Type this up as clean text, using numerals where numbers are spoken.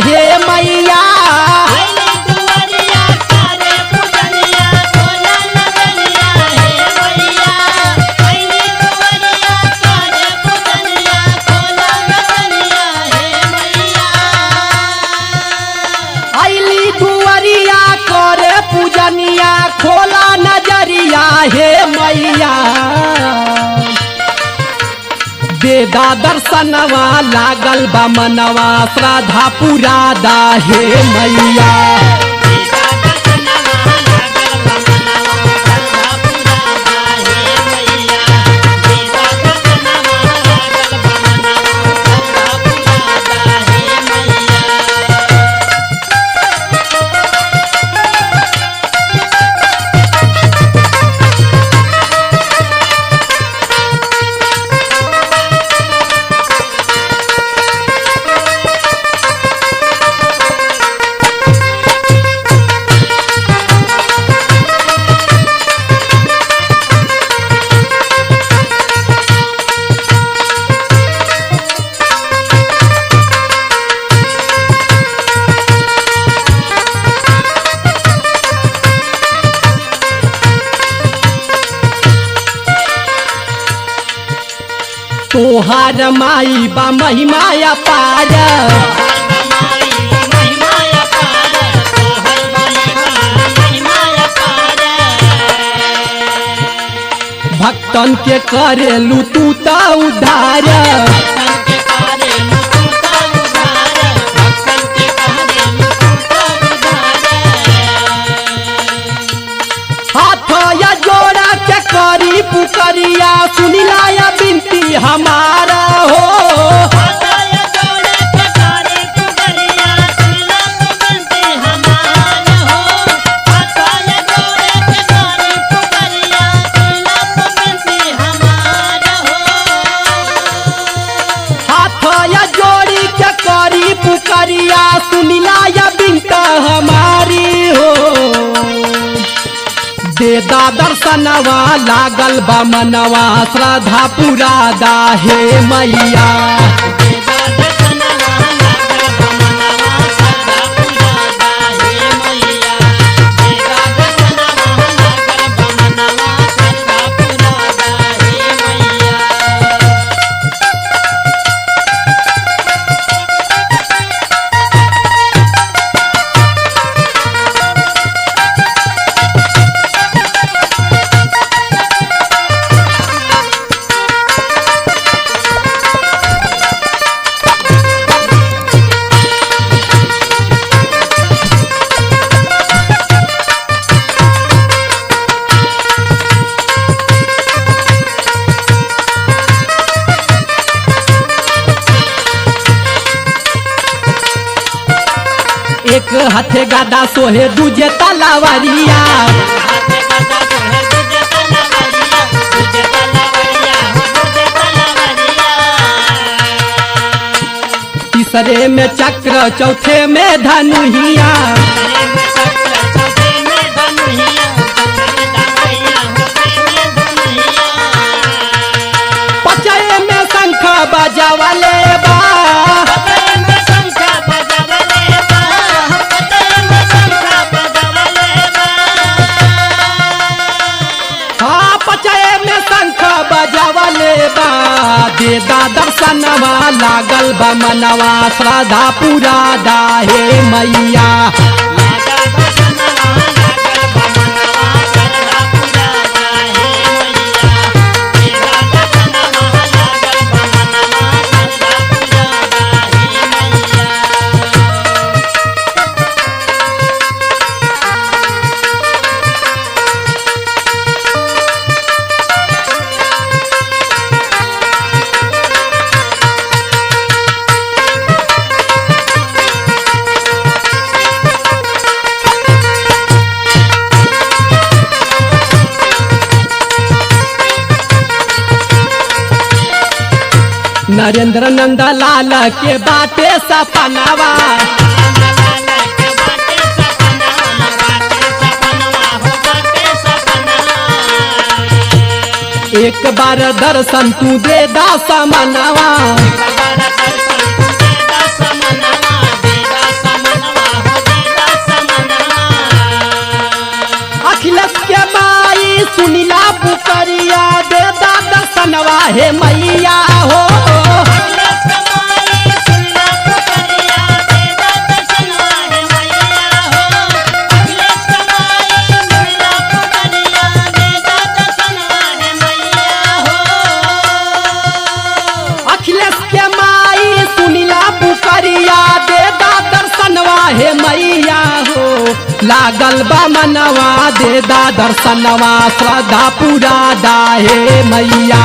हे मैया। अइली दुआरिया करे पूजनिया खोला नजरिया हे मैया। देदा दर्शनवा लागल बा मनवा श्रद्धा पुरादा हे मैया। तोहार माई बा महिमा अपार। भक्तन के करेलू तू त उद्धार। हाथ या जोड़ा के करी पुकरिया सुनिला या बिनती हमारा हो। हाथ या जोड़ी के करी पुकरिया सुनिला या बिनती हमारी हो। देदा दर्शनवा लागल बा मनवा श्रद्धा पुरादा हे मैया। एक हाथे गादा सोहे दूजे तलवारिया। तीसरे में चक्र चौथे में धनुहिया। पचय में शंख बजावले बा। देदा दर्शनवा लागल बा मनवा श्रद्धा पुरादा हे मैया। नरेंद्र नंदलाल के बाटे सपनावा। एक बार दर्शन तू दे दास मनवा। लागल बा मनवा दे दा दर्शनवा श्रद्धा पूरा दा हे मैया।